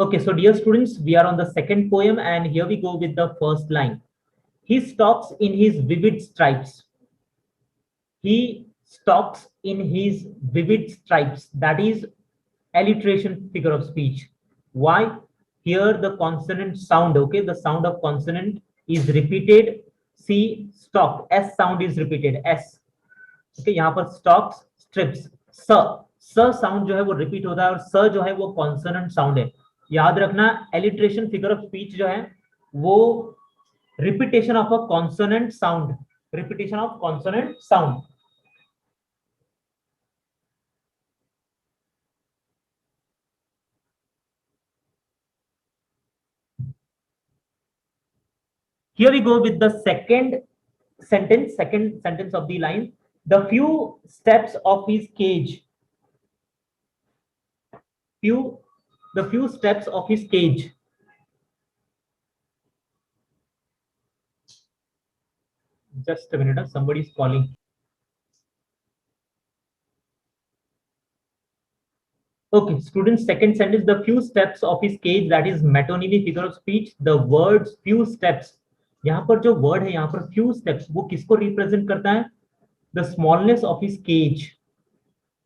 Okay, so dear students, we are on the second poem, and here we go with the first line. He stalks in his vivid stripes. He stalks in his vivid stripes. That is alliteration figure of speech. Why? Here the consonant sound, okay, the sound of consonant is repeated. See, stalk, S sound is repeated, S. Okay, यहाँ पर stocks strips स sound जो है वो repeat होता है और स जो है वो कॉन्सोनेंट साउंड है. याद रखना, एलिट्रेशन फिगर ऑफ स्पीच जो है वो repetition of a consonant sound, repetition of consonant sound. Here we go with the second sentence of the line. The few steps of his cage, the few steps of his cage. Just a minute, somebody is calling. Okay, students, second sentence, the few steps of his cage, that is metonymy figure of speech. The words few steps, यहाँ पर जो word है यहाँ पर few steps, वो किसको represent करता है? The smallness of his cage.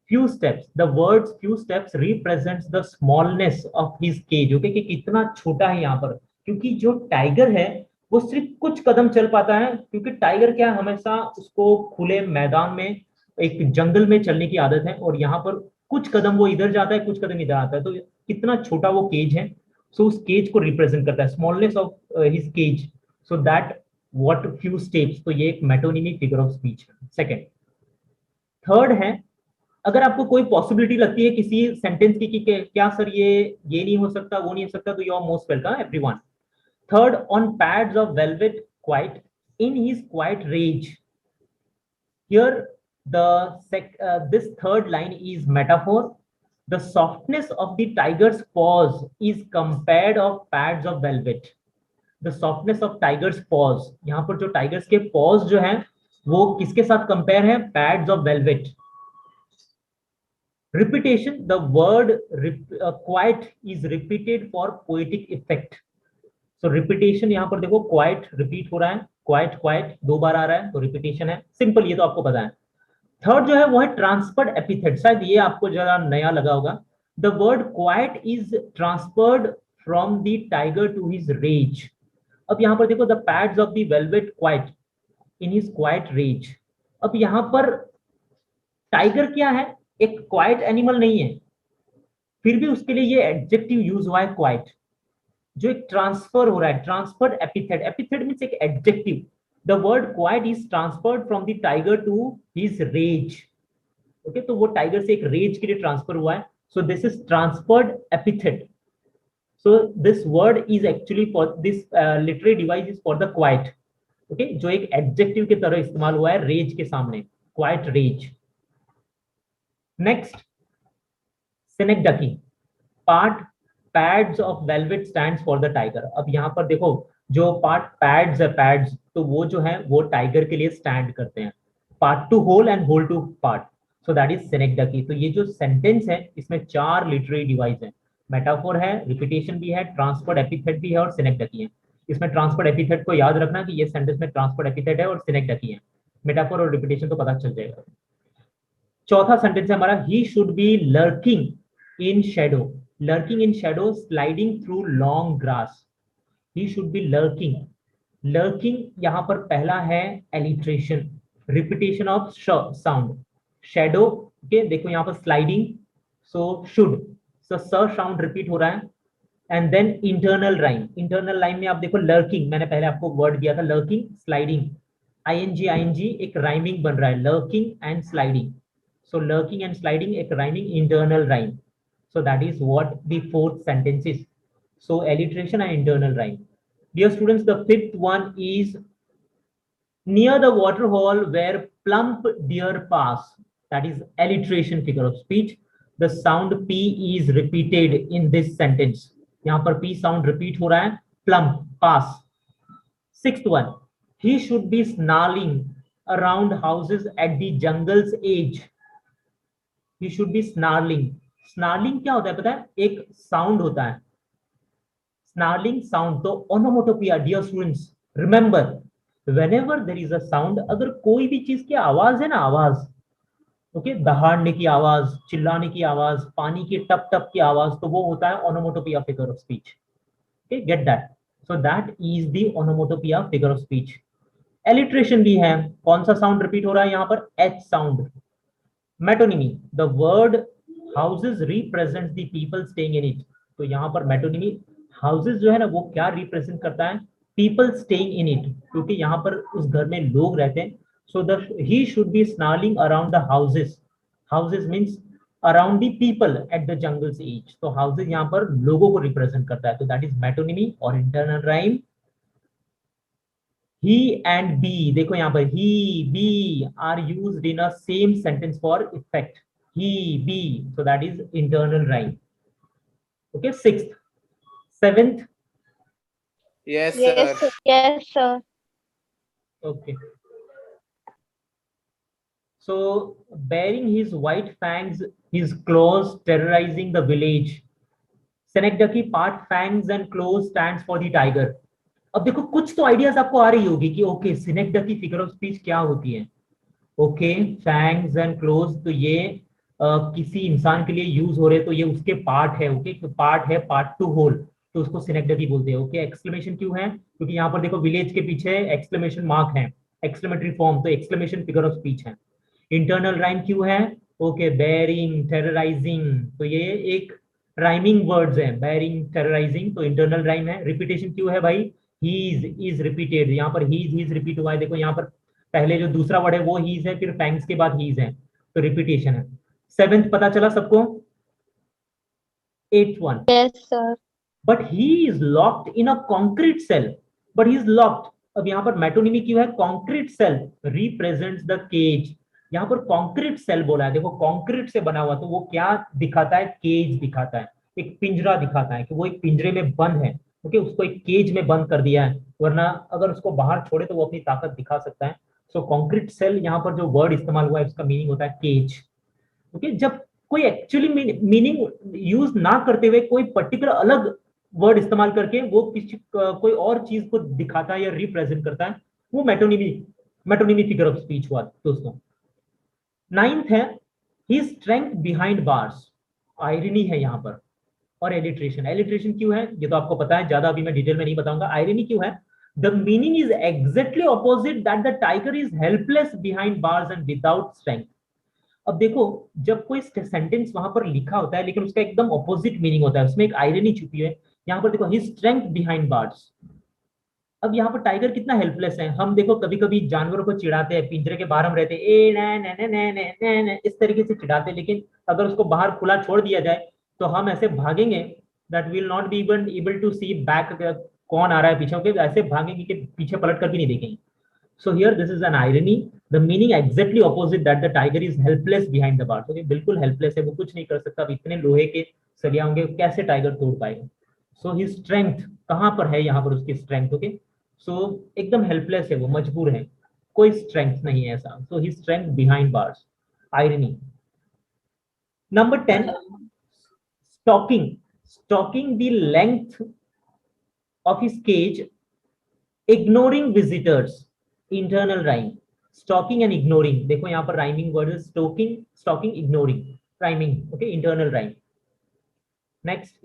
Few steps, the words few steps represents the smallness of his cage. Okay, कि कितना छोटा है यहाँ पर, क्योंकि जो टाइगर है वो सिर्फ कुछ कदम चल पाता है, क्योंकि टाइगर क्या हमेशा उसको खुले मैदान में, एक जंगल में चलने की आदत है, और यहाँ पर कुछ कदम वो इधर जाता है, कुछ कदम इधर आता है, तो कितना छोटा वो केज है. सो उस केज को रिप्रेजेंट करता है, smallness of his cage. So that what few steps, तो ये एक मेटोनिमी फिगर ऑफ स्पीच है. सेकंड. थर्ड है, अगर आपको कोई पॉसिबिलिटी लगती है किसी सेंटेंस की कि क्या सर ये नहीं हो सकता, वो नहीं हो सकता, तो you are most welcome everyone. Third, on pads of velvet quiet in his quiet rage. Here this third line is metaphor. The softness of the tiger's paws is compared of pads of velvet. The softness of tiger's paws, यहाँ पर जो tigers के paws जो हैं वो किसके साथ compare है? Pads of velvet. Repetition, the word quiet is repeated for poetic effect. So repetition, यहाँ पर देखो quiet repeat हो रहा है, quiet quiet दो बार आ रहा है, तो repetition है. सिंपल, ये तो आपको पता है. थर्ड जो है वो है ट्रांसफर्ड एपिथेट. शायद ये आपको जरा नया लगा होगा. The word quiet is transferred from the tiger to his rage. अब यहाँ पर देखो, the pads of the velvet quiet in his quiet rage. अब यहाँ पर टाइगर क्या है? एक क्वाइट एनिमल नहीं है, फिर भी उसके लिए ये एडजेक्टिव यूज हुआ है क्वाइट, जो एक ट्रांसफर हो रहा है. ट्रांसफर्ड एपिथेट, एपिथेट मींस एक adjective. The word quiet is transferred from the tiger to his rage. Okay, तो वो टाइगर से एक रेज के लिए ट्रांसफर हुआ है. सो this is transferred epithet. So this word is actually for this literary device is for the quite. Okay, जो एक एडजेक्टिव की तरह इस्तेमाल हुआ है रेज के सामने, quite rage. Next, synecdoche. Part pads of velvet stands for the tiger. अब यहाँ पर देखो, जो पार्ट पैड्स है, पैड्स, तो वो जो है वो टाइगर के लिए स्टैंड करते हैं. Part to whole and whole to part, so that is synecdoche. तो ये जो सेंटेंस है इसमें चार लिटरेरी डिवाइस है. मेटाफोर है, रिपीटेशन भी है, ट्रांसफर्ड एपिथेट भी है और सिनेक्डकी है. इसमें ट्रांसफर्ड एपिथेट को याद रखना कि ये सेंटेंस में ट्रांसफर्ड एपिथेट है और सिनेक्डकी है. मेटाफोर और रिपीटेशन तो पता चल जाएगा. चौथा सेंटेंस है हमारा, he should be lurking in shadow. Lurking in shadow, sliding through long grass. He should be lurking. Lurking यहाँ पर पहला है alliteration, repetition of sound. Shadow, okay, देखो यहाँ पर sliding, so should, so sound repeat हो रहा है. And then internal rhyme. Internal line में आप देखो लर्किंग, मैंने पहले आपको वर्ड दिया था लर्किंग, स्लाइडिंग, आईएनजी एक राइमिंग बन रहा है, lurking and sliding. So lurking and sliding, a rhyming internal rhyme. So that is what the fourth sentence is. So alliteration and internal rhyme. Dear students, the fifth one is near the water hole where plump deer pass. That is alliteration figure of speech. The sound P is repeated in this sentence. यहाँ पर P sound repeat हो रहा है, plump, pass. Sixth one, he should be snarling around houses at the jungle's edge. He should be snarling. Snarling क्या होता है पता है? एक साउंड होता है, snarling sound, तो onomatopoeia, dear students, remember, whenever there is a sound, अगर कोई भी चीज की आवाज है ना, आवाज, ओके, दहाड़ने की आवाज, चिल्लाने की आवाज, पानी की टप टप की आवाज, तो वो होता है onomatopoeia figure of speech. Okay, get that. So that is the onomatopoeia figure of speech. Alliteration भी है, कौन सा साउंड रिपीट हो रहा है यहाँ पर? H sound. Metonymy, the word houses represents the people staying in it. तो यहाँ पर मेटोनिमी, हाउसेस जो है ना वो क्या रिप्रेजेंट करता है? पीपल स्टेइंग इन इट, क्योंकि यहाँ पर उस घर में लोग रहते हैं. So the he should be snarling around the houses. Houses means around the people at the jungle's edge. तो हाउसेस यहाँ पर लोगों को रिप्रेजेंट करता है, तो दैट इज मेटोनिमी. और internal rhyme, he and be, देखो यहाँ पर he, be are used in a same sentence for effect. He, be, so that is internal rhyme. Okay, sixth, seventh. Yes, Yes, sir. sir. Yes, sir. Okay, so bearing his white fangs, his claws terrorizing the village. Synecdoche part fangs and claws stands for the tiger. अब देखो कुछ तो ideas आपको आ रही होगी कि okay सिनेक्डकी figure of speech क्या होती है. ओके, फैंग्स एंड क्लोज, तो ये किसी इंसान के लिए यूज हो रहे, तो ये उसके पार्ट है. ओके, पार्ट है, पार्ट टू होल, तो उसको सिनेक्डकी बोलते हैं. ओके, एक्सक्लेमेशन क्यों है? क्योंकि यहाँ पर देखो विलेज के पीछे एक्सक्लेमेशन मार्क है, एक्सक्लेमेटरी फॉर्म, तो एक्सक्लेमेशन फिगर ऑफ स्पीच है. इंटरनल राइम क्यों है? ओके, बेरिंग, टेरराइजिंग, तो ये एक राइमिंग वर्ड्स है, बेरिंग, टेरराइजिंग, तो इंटरनल राइम है. रिपीटेशन क्यों है भाई? हीज इज रिपीटेड, यहाँ पर हीज रिपीट हुआ है. देखो यहाँ पर पहले जो दूसरा वर्ड है वो हीज है, फिर फैंग्स के बाद हीज है, तो रिपीटेशन है. सेवेंथ पता चला सबको? Eight one. Yes, sir. But he is locked in a concrete cell. But he is locked. अब यहाँ पर मेटोनिमी क्यों है? Concrete cell represents the cage. यहाँ पर कॉन्क्रीट सेल बोला है, देखो कॉन्क्रीट से बना हुआ, तो वो क्या दिखाता है? केज दिखाता है, एक पिंजरा दिखाता है कि वो एक पिंजरे में बंद है. ओके, उसको एक केज में बंद कर दिया है, वरना अगर उसको बाहर छोड़े तो वो अपनी ताकत दिखा सकता है. सो कॉन्क्रीट सेल, यहाँ पर जो वर्ड इस्तेमाल हुआ है उसका मीनिंग होता है केज. ओके, जब कोई एक्चुअली मीनिंग यूज ना करते हुए कोई पर्टिकुलर अलग वर्ड इस्तेमाल करके वो किसी कोई और चीज को दिखाता है या रिप्रेजेंट करता है, वो metonymy, metonymy figure of speech हुआ दोस्तों. नाइन्थ है ही स्ट्रेंथ बिहाइंड बार्स. आयरनी है यहाँ पर. और एलिट्रेशन, एलिट्रेशन क्यों है ये तो आपको पता है, ज्यादा अभी मैं डिटेल में नहीं बताऊंगा. आयरनी क्यों है? The meaning is exactly opposite, that the tiger is helpless behind bars and without strength. अब देखो जब कोई सेंटेंस वहां पर लिखा होता है लेकिन उसका एकदम ऑपोजिट मीनिंग होता है, उसमें एक आयरनी छुपी है. यहाँ पर देखो ही स्ट्रेंथ बिहाइंड बार्स. अब यहाँ पर टाइगर कितना हेल्पलेस है. हम देखो कभी कभी जानवरों को चिढ़ाते हैं, पिंजरे के बाहर हम रहते हैं, ए न न न न न न इस तरीके से चिढ़ाते हैं, लेकिन अगर उसको बाहर खुला छोड़ दिया जाए तो हम ऐसे भागेंगे that will not be even able to see back, कौन आ रहा है पीछे. ओके, ऐसे भागेंगे कि पीछे पलट कर भी नहीं देखेंगे. So here this is an irony. The meaning exactly opposite, that the tiger is helpless behind the bars. Okay, बिल्कुल helpless है, वो कुछ नहीं कर सकता. अब इतने लोहे के सरिया होंगे कैसे टाइगर तोड़ पाएगा? So his strength कहाँ पर है? यहाँ पर उसकी strength. Okay, so एकदम helpless है, वो मजबूर है, कोई strength नहीं है ऐसा. So his strength behind bars. Irony. Number 10, stalking. Stalking the length of his cage, ignoring visitors. Internal rhyme. Stalking and ignoring, देखो यहाँ पर राइमिंग वर्ड है, stalking, stalking, ignoring, rhyming. Okay, internal rhyme. Next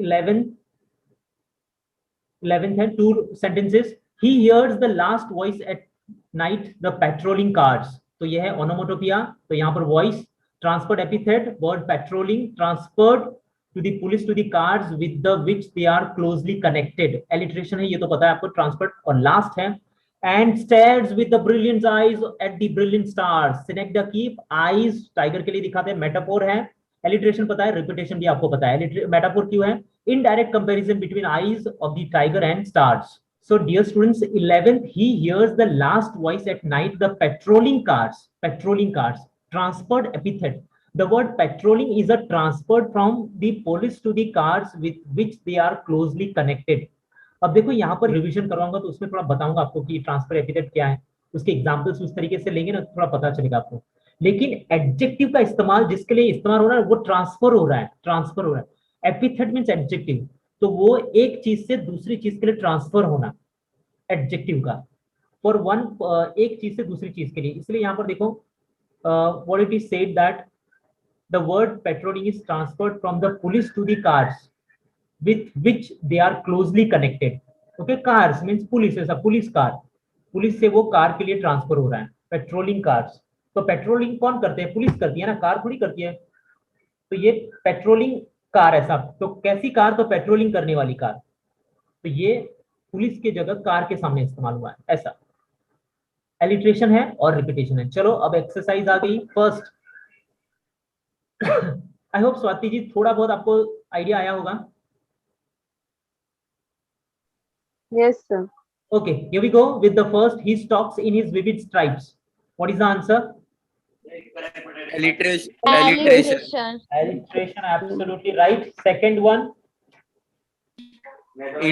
11th है two sentences. He hears the last voice at night the patrolling cars. तो यह है onomatopoeia. तो यहाँ पर voice, transferred epithet, word patrolling, transferred to the police to the cars with the which they are closely connected. Alliteration है, ये तो पता है आपको, ट्रांसफर्ड. और लास्ट है and stares with the brilliant eyes at the brilliant stars. Synecdoche, eyes tiger के लिए दिखाते हैं, मेटाफोर है. एलिट्रेशन पता है, रिपीटेशन भी आपको पता है. मेटाफोर क्यों है? Indirect comparison between eyes of the tiger and stars. So dear students, 11th, he hears the last voice at night, the patrolling cars. Patrolling cars, transferred epithet. The word patrolling is a transferred from the police to the cars with which they are closely connected. अब देखो यहाँ पर revision करवाऊंगा तो उसमें थोड़ा बताऊंगा आपको कि ट्रांसफर एपिथेट क्या है, उसके एग्जांपल्स उस तरीके से लेंगे ना तो थोड़ा पता चलेगा आपको. लेकिन एडजेक्टिव का इस्तेमाल जिसके लिए इस्तेमाल हो रहा है वो ट्रांसफर हो रहा है, ट्रांसफर हो रहा है. Epithet means adjective. तो वो एक चीज से दूसरी चीज के लिए ट्रांसफर होना, एडजेक्टिव का, फॉर वन, एक चीज से दूसरी चीज के लिए। इसलिए यहाँ पर देखो what it is said that the word patrolling is transferred from the police to the cars with which they are closely connected. Okay, cars means police, ऐसा पुलिस कार, पुलिस से वो कार के लिए ट्रांसफर हो रहा है, patrolling cars. तो patrolling कौन करते हैं? पुलिस करती है ना, कार थोड़ी करती है। तो ये पेट्रोलिंग कार, ऐसा तो कैसी कार? तो पेट्रोलिंग करने वाली कार। तो ये पुलिस के जगह कार के सामने इस्तेमाल हुआ है, ऐसा एलिट्रेशन है और रिपीटेशन है। चलो अब एक्सरसाइज आ गई first. I hope Swati ji थोड़ा बहुत आपको आइडिया आया होगा। Yes, sir. Okay, here we go with the first. He stalks in his vivid stripes. What is the answer? Alliteration. Alliteration, absolutely right. Second one.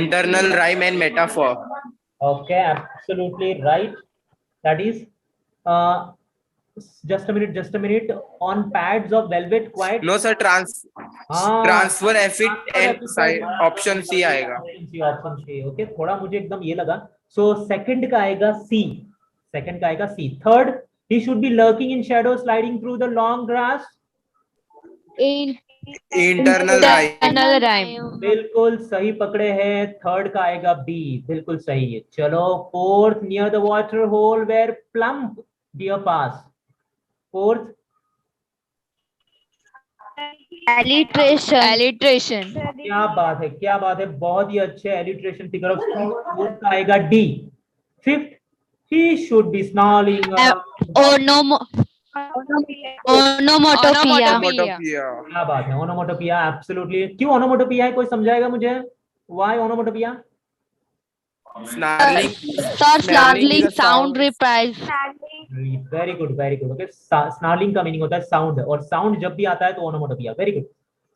Internal rhyme and metaphor. Okay, absolutely right. That is, just a minute. On pads of velvet, quiet. No sir, transfer effect and side option C आएगा। Option C. Okay, थोड़ा मुझे एकदम ये लगा। So second का आएगा C. Third, he should be lurking in shadow, sliding through the long grass. Internal rhyme। बिल्कुल सही पकड़े हैं। थर्ड का आएगा B, बिल्कुल सही है। चलो fourth, near the water hole where plump deer pass. Fourth, Alliteration. क्या बात है, बहुत ही अच्छे alliteration figure of speech. Fourth का आएगा D। Fifth, he should be snarling Onomatopoeia. क्या बात है, ओनोमोटोपिया, एब्सोल्युटली। क्यों ओनोमोटोपिया है, कोई समझाएगा मुझे? Why onomatopoeia? Snarling sound reprise. Very good. Okay, snarling का मीनिंग होता है साउंड, और साउंड जब भी आता है तो ओनोमोटोपिया। Very good.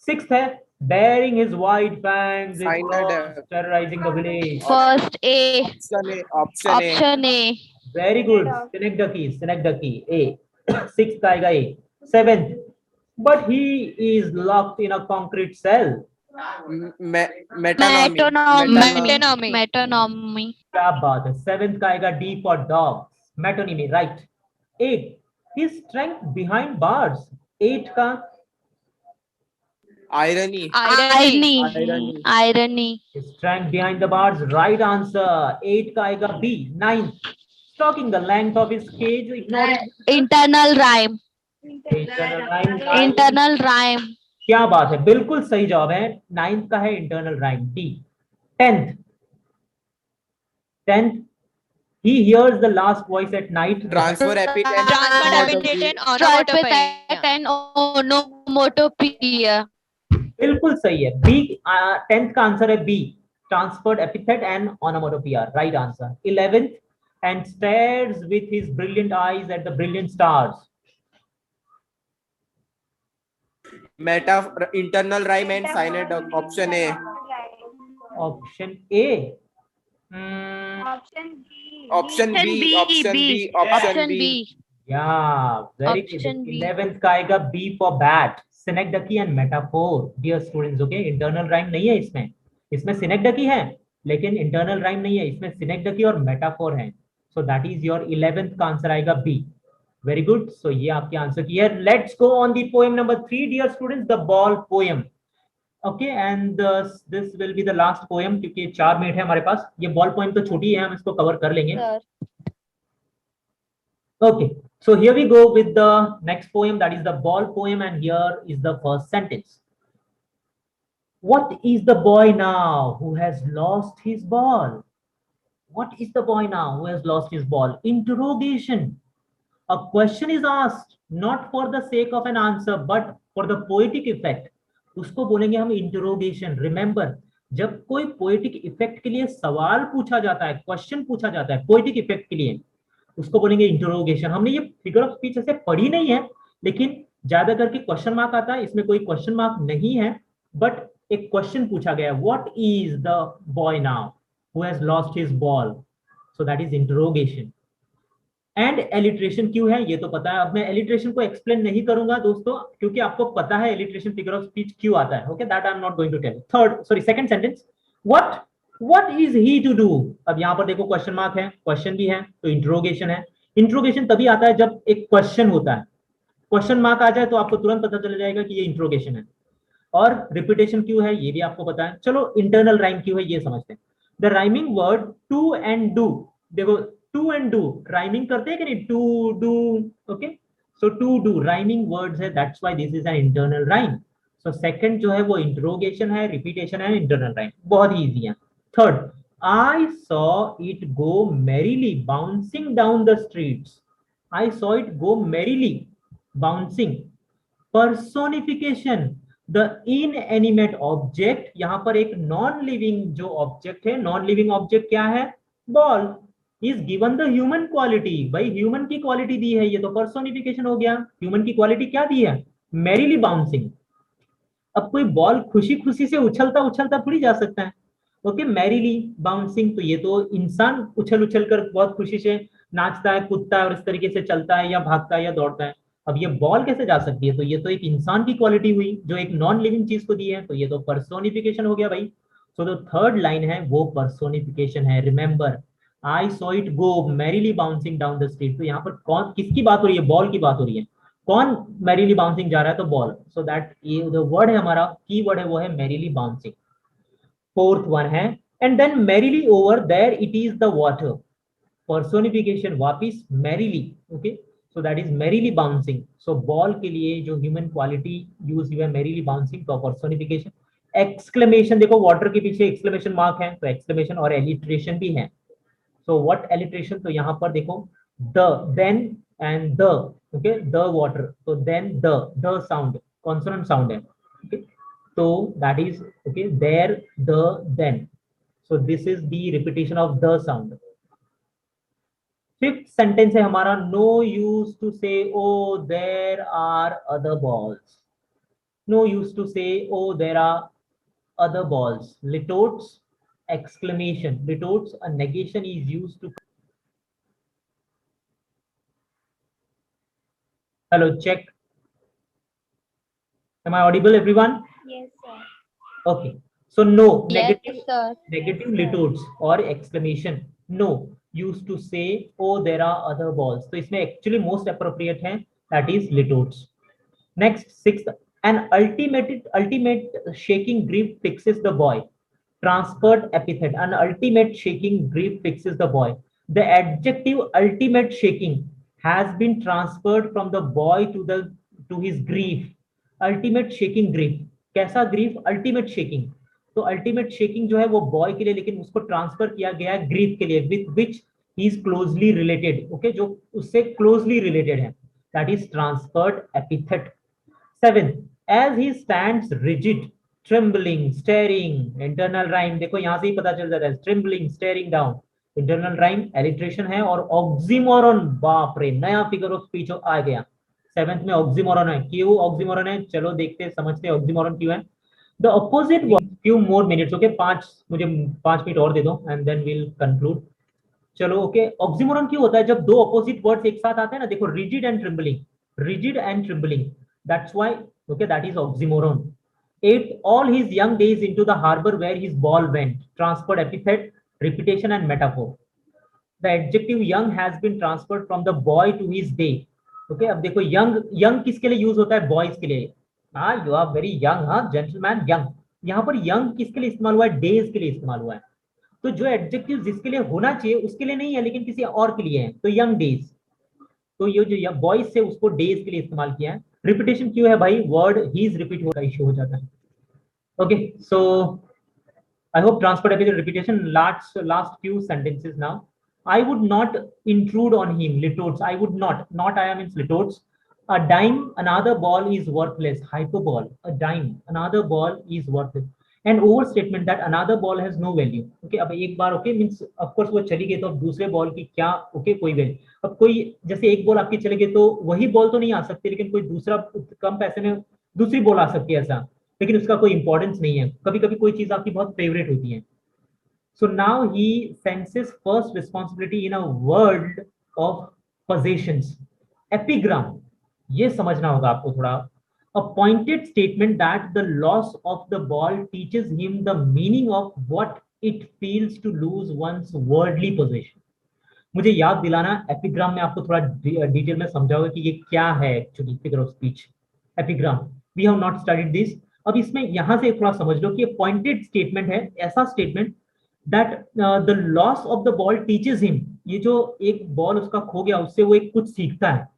सिक्स्थ है bearing his wide fangs, terrorizing the village. First A. Option A. Very good. Synecdoche, A. Sixth का आएगा A. Seventh, but he is locked in a concrete cell. Metonymy. क्या बात है। Seventh का आएगा D for dog, metonymy, right. 8, his strength behind bars. 8 का irony। his strength behind the bars, right answer. 8 का आएगा B. 9, stalking the length of his cage, ignoring Internal rhyme. क्या बात है, बिल्कुल सही जवाब है। 9th का है internal rhyme, D. 10th, he hears the last voice at night. Transfer epithet and onomatopoeia. बिल्कुल सही है, B। 10th का आंसर है B, transferred epithet and onomatopoeia, right answer. 11th, and stares with his brilliant eyes at the brilliant stars. internal rhyme and synecdoche, option A। Option A. Option B। Yeah, very good. 11th का आएगा B for bat, synecdoche and metaphor. Dear students, okay, internal rhyme नहीं है इसमें, synecdoche है लेकिन internal rhyme नहीं है, इसमें synecdoche और metaphor है। So that is your 11th का आंसर आएगा B. Very good. So ये आपके आंसर की है। Let's go on the poem number 3, dear students, the ball poem. Okay, and this will be the last poem क्योंकि 4 minute है हमारे पास। ये बॉल पोएम तो छोटी है, हम इसको कवर कर लेंगे। Okay, so here we go with the next poem, that is the ball poem, and here is the first sentence. What is the boy now who has lost his ball? What is the boy now who has lost his ball? Interrogation. A question is asked not for the sake of an answer but for the poetic effect. उसको बोलेंगे हम interrogation. Remember, जब कोई poetic effect के लिए सवाल पूछा जाता है, क्वेश्चन पूछा जाता है पोएटिक इफेक्ट के लिए, उसको बोलेंगे इंटरोगेशन। हमने ये फिगर ऑफ स्पीच ऐसे पढ़ी नहीं है, लेकिन ज्यादा करके क्वेश्चन मार्क आता है, इसमें कोई क्वेश्चन मार्क नहीं है, बट एक क्वेश्चन पूछा गया, what is the boy now who has lost his ball, so that is interrogation. And alliteration क्यों है ये तो पता है। अब मैं एलिट्रेशन को एक्सप्लेन नहीं करूंगा दोस्तों, क्योंकि आपको पता है एलिट्रेशन फिगर ऑफ स्पीच क्यों आता है। Okay, that I am not going to tell. Third sorry second sentence, what is he to do. अब यहाँ पर देखो क्वेश्चन मार्क है, क्वेश्चन भी है तो इंट्रोगेशन है। इंट्रोगेशन तभी आता है जब एक क्वेश्चन होता है, क्वेश्चन मार्क आ जाए तो आपको तुरंत पता चल जाएगा कि ये इंट्रोगेशन है। और रिपीटेशन क्यों है ये भी आपको पता है। चलो इंटरनल राइम क्यों है ये समझते हैं। The rhyming word to and do, देखो टू एंड डू राइमिंग करते हैं कि नहीं, to do. Okay, so to do rhyming words है, that's why this is an internal rhyme. So second जो है वो इंट्रोगेशन है, रिपीटेशन है, इंटरनल राइम, बहुत ही इजी है। Third, I saw it go merrily bouncing down the streets. I saw it go merrily bouncing. Personification, the inanimate object, यहां पर एक नॉन लिविंग जो ऑब्जेक्ट है, नॉन लिविंग ऑब्जेक्ट क्या है, ball, is given the human quality. भाई human की quality दी है, ये तो पर्सोनिफिकेशन हो गया। ह्यूमन की क्वालिटी क्या दी है, मैरीली बाउंसिंग। अब कोई बॉल खुशी खुशी से उछलता उछलता थोड़ी जा सकता है। ओके, मैरीली बाउंसिंग, तो ये तो इंसान उछल उछल कर बहुत खुशी से नाचता है, कूदता है और इस तरीके से चलता है या भागता है या दौड़ता है। अब ये बॉल कैसे जा सकती है, तो ये तो एक इंसान की क्वालिटी हुई जो एक नॉन लिविंग चीज को दी है, तो ये तो पर्सोनिफिकेशन हो गया भाई। सो जो थर्ड लाइन है वो पर्सोनिफिकेशन है। Remember, I saw it go merrily bouncing down the street, तो यहाँ पर कौन किसकी बात हो रही है, बॉल की बात हो रही है। कौन मैरीली बाउंसिंग जा रहा है, तो बॉल। सो दैट ये जो वर्ड है हमारा की वर्ड है वो है मैरीली बाउंसिंग। फोर्थ वन है, and then merrily over there it is the water. Personification वापिस merrily. Okay, so that is merrily bouncing. So ball के लिए जो ह्यूमन क्वालिटी यूज हुई है मैरीली बाउंसिंग, तो पर्सोनिफिकेशन। एक्सक्लेमेशन, देखो वाटर के पीछे एक्सक्लेमेशन मार्क है तो एक्सक्लेमेशन और एलिट्रेशन भी है। सो व्हाट एलिट्रेशन, तो यहाँ पर देखो the, then and the. Okay, the water, तो then the sound consonant sound है। ओके, तो that is okay there the then. So this is the repetition of the sound. Fifth sentence है हमारा, no use to say O there are other balls. No use to say O there are other balls. Litotes, exclamation. Litotes, a negation is used to. Hello, check. Am I audible, everyone? Yes, sir. Okay. So no, Yes, negative, sir. negative Yes, sir. litotes or exclamation. No used to say, oh, there are other balls. तो इसमें actually most appropriate है, that is litotes. Next, sixth, an ultimate shaking grief fixes the boy. Transferred epithet, an ultimate shaking grief fixes the boy. The adjective ultimate shaking has been transferred from the boy to his grief. Ultimate shaking grief, कैसा grief, ultimate shaking। तो ultimate shaking जो है वो boy के लिए, लेकिन उसको transfer किया गया है grief के लिए, with which he is closely related। okay, जो उससे closely related है, that is transferred epithet। Seventh, as he stands rigid, trembling, staring, internal rhyme, देखो यहां से ही पता चल जाता है, trembling, staring down, internal rhyme, alliteration है और oxymoron, बाप रे नया फिगर ऑफ स्पीच आ गया। सेवेंथ में oxymoron है, क्यों oxymoron है, चलो देखते समझते oxymoron क्यों है। The opposite one, few more minutes, okay, मुझे 5 मिनट और दे दो and then we'll conclude। चलो ओके, ऑक्सीमोरन क्यों होता है, जब दो अपोजिट वर्ड्स एक साथ आते हैं ना, देखो rigid and trembling, rigid and trembling, that's why okay that is oxymoron. 8, all his young days into the harbor where his ball went, transferred epithet, repetition and metaphor। the adjective young has been transferred from the boy to his day। Okay, अब देखो young किसके लिए use होता है, boys के लिए। हाँ, you are very young, हाँ जेंटलमैन यंग। यहाँ पर यंग किसके लिए इस्तेमाल हुआ है, डेज के लिए इस्तेमाल हुआ है। तो जो एडजेक्टिव जिसके लिए होना चाहिए उसके लिए नहीं है, लेकिन किसी और के लिए है, तो यंग डेज। तो ये जो बॉयज से उसको डेज के लिए इस्तेमाल किया है। रिपीटेशन क्यों है भाई, वर्ड हीज रिपीट हो रहा, इश्यू हो जाता है। Okay, so I hope transfer epithet repetition. Last few sentences now। I would not intrude on him, litotes, I would not I means litotes। a dime another ball is worthless, hyperbole, a dime another ball is worthless। an overstatement that another ball has no value। okay, अब एक बार okay means of course वो चली गई तो अब दूसरे ball की क्या ओके कोई वैल्यू। अब कोई जैसे एक बॉल आपकी चली गई तो वही बॉल तो नहीं आ सकती, लेकिन कोई दूसरा कम पैसे में दूसरी बॉल आ सकती है ऐसा, लेकिन उसका कोई इंपॉर्टेंस नहीं है। कभी कभी कोई चीज आपकी बहुत फेवरेट होती है। So now he senses first responsibility in a world of possessions. Epigram, ये समझना होगा आपको थोड़ा. A pointed statement that the loss of the ball teaches him the meaning of what it feels to lose one's worldly possession. मुझे याद दिलाना, epigram में आपको थोड़ा डिटेल में समझाओगे कि ये क्या है actually figure of speech. Epigram, we have not studied this. अब इसमें यहां से थोड़ा समझ लो कि ये पॉइंटेड स्टेटमेंट है, ऐसा statement that the loss of the ball teaches him, ये जो एक बॉल उसका खो गया उससे वो एक कुछ सीखता है.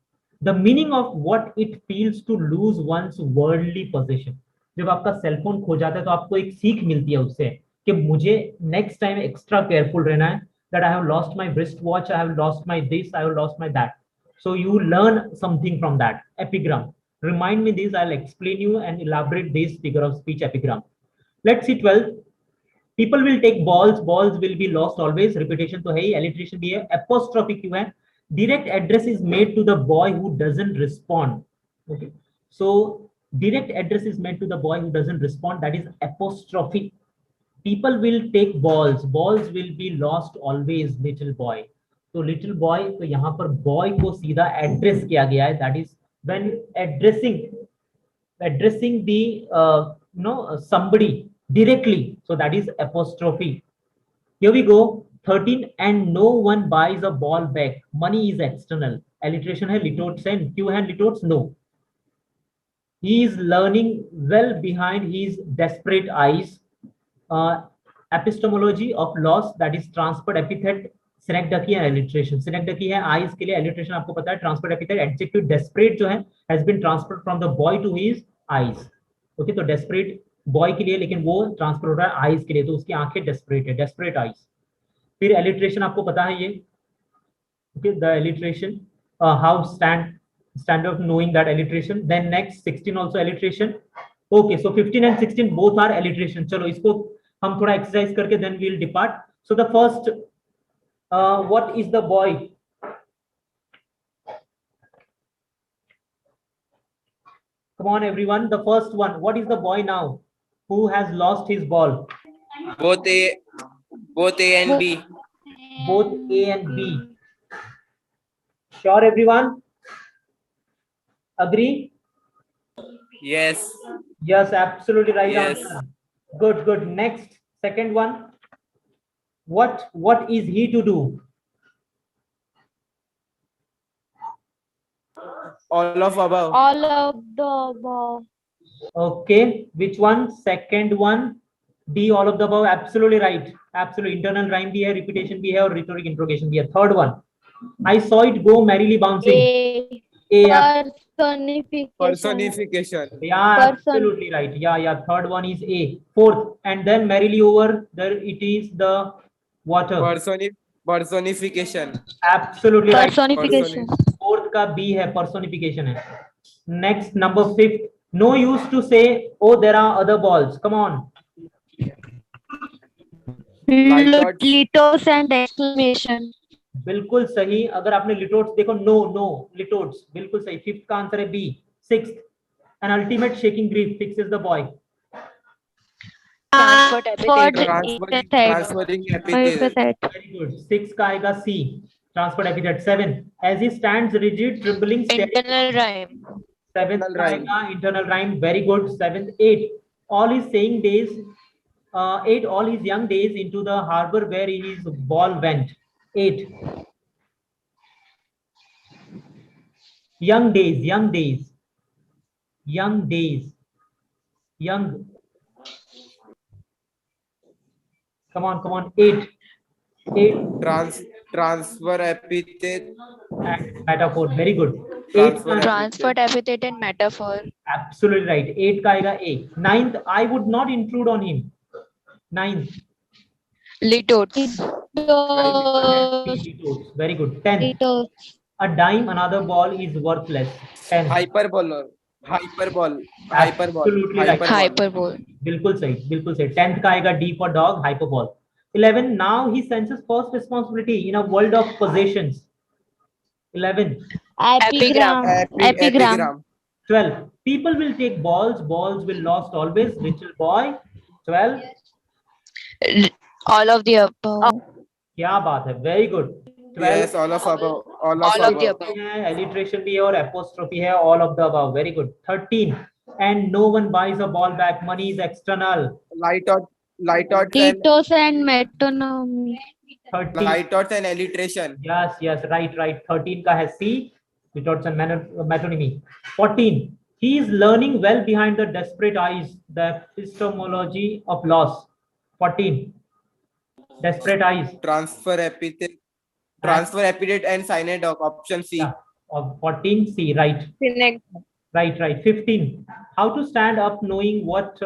The meaning of what it feels to lose one's worldly position. जब आपका सेलफोन खो जाता है तो आपको एक सीख मिलती है उससे कि मुझे नेक्स्ट टाइम एक्स्ट्रा केयरफुल रहना है, that I have lost my wristwatch, I have lost my this, I have lost my that. So you learn something from that. Epigram, remind me this, I'll explain you and elaborate this figure of speech epigram. Let's see 12. People will take balls, balls will be lost always. Repetition तो है ही, alliteration भी है. Apostrophe क्यों है? Direct address is made to the boy who doesn't respond. Okay, so direct address is made to the boy who doesn't respond, that is apostrophe. People will take balls, balls will be lost always, little boy. तो little boy, तो यहाँ पर boy को सीधा address किया गया है, that is when addressing the somebody directly, so that is apostrophe. Here we go. 13, and no one buys a ball back, money is external. Alliteration है, litotes है, क्यों है litotes? No. He is learning well behind his desperate eyes. Epistemology of loss, that is transferred epithet. Synecdoche है alliteration. Synecdoche है eyes के लिए, alliteration आपको पता है transferred epithet. Adjective desperate जो है has been transferred from the boy to his eyes. Okay, तो desperate boy के लिए, लेकिन वो transfer हो रहा है eyes के लिए, तो उसकी आंखें desperate है, desperate eyes. फिर alliteration आपको पता है ये. Okay, the alliteration, how stand of knowing that alliteration. Then next 16 also alliteration. Okay, so 15 and 16 both are alliteration. चलो इसको हम थोड़ा exercise करके then we'll depart. So the first, what is the boy? Come on everyone, the first one. What is the boy now who has lost his ball? Both A and B. Both A and B. Sure everyone? Agree? Yes. Yes, absolutely right Yes. answer. Good, good. Next, second one. What is he to do? All of above. All of the above. Okay, which one? Second one. D, all of the above. Absolutely right. Absolutely. Internal rhyme भी है, repetition भी है और rhetoric interrogation भी है. Third one. I saw it go merrily bouncing. A. Personification. Personification. Yeah, Person. absolutely right. Yeah. Third one is A. Fourth, and then merrily over there it is the water. Personification. Absolutely right. Personification. Fourth का B है, personification है. Next, number 5. No use to say, oh, there are other balls. Come on. Litos and exclamation. बिल्कुल सही. अगर आपने लिटोट्स देखो, no लिटोट्स, बिल्कुल सही. फिफ्थ का आंसर है B. Sixth, an ultimate shaking grief fixes the boy. Transferring epithet. Very good. 6 का आएगा C, transferred epithet. 7, as he stands rigid trembling staring. Internal rhyme. 7th का आएगा internal rhyme. Very good. 7th. 8, all his saying days, 8, all his young days into the harbor where his ball went. 8, young days, young. Come on. 8. Transfer epithet And metaphor. Very good. 8. Transferred epithet and metaphor. Absolutely right. 8 का आएगा A. 9th, I would not intrude on him. 9th. Litotes. Very good. 10th, a dime another ball is worthless. 10th. hyperbole. Absolutely right. Hyperbole. बिल्कुल सही. 10th का आएगा D for dog, hyperbole. 11, now he senses first responsibility in a world of possessions. 11. Epigram. 12, people will take balls will lost always, little boy. 12, All of the above. क्या बात है, very good. Yes, all of above. All of All of the above. above. alliteration भी है और apostrophe है, all of the above. Very good. 13. And no one buys a ball back. Money is external. Light out and Titos and metonymy. 13. light out and alliteration. Yes, yes, right, right. 13 का है C. Litotes and metonymy. 14. He is learning well behind the desperate eyes. The epistemology of loss. 14. Desperate eyes. Transfer epithet and synecdoche. Option C. Yeah. Of 14 C. Right. Right, right. 15. How to stand up knowing what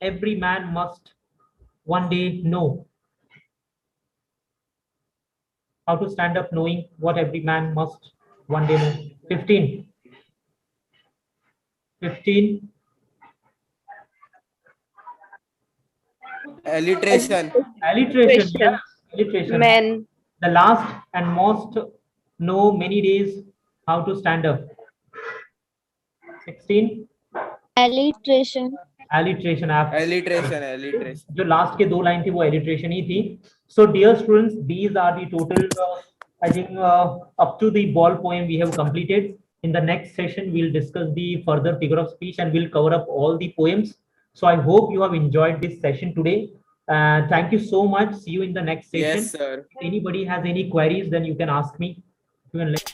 every man must one day know. How to stand up knowing what every man must one day know. 15. 15. Alliteration. Alliteration. Yes. Alliteration. Men. The last and most know many days how to stand up. 16. Alliteration. Alliteration. Alliteration. जो last के 2 line थी वो alliteration ही थी. So dear students, these are the total I think up to the ball poem we have completed. In the next session we'll discuss the further figure of speech and we'll cover up all the poems. So I hope you have enjoyed this session today. Thank you so much. See you in the next session. Yes, sir. If anybody has any queries, then you can ask me. You can let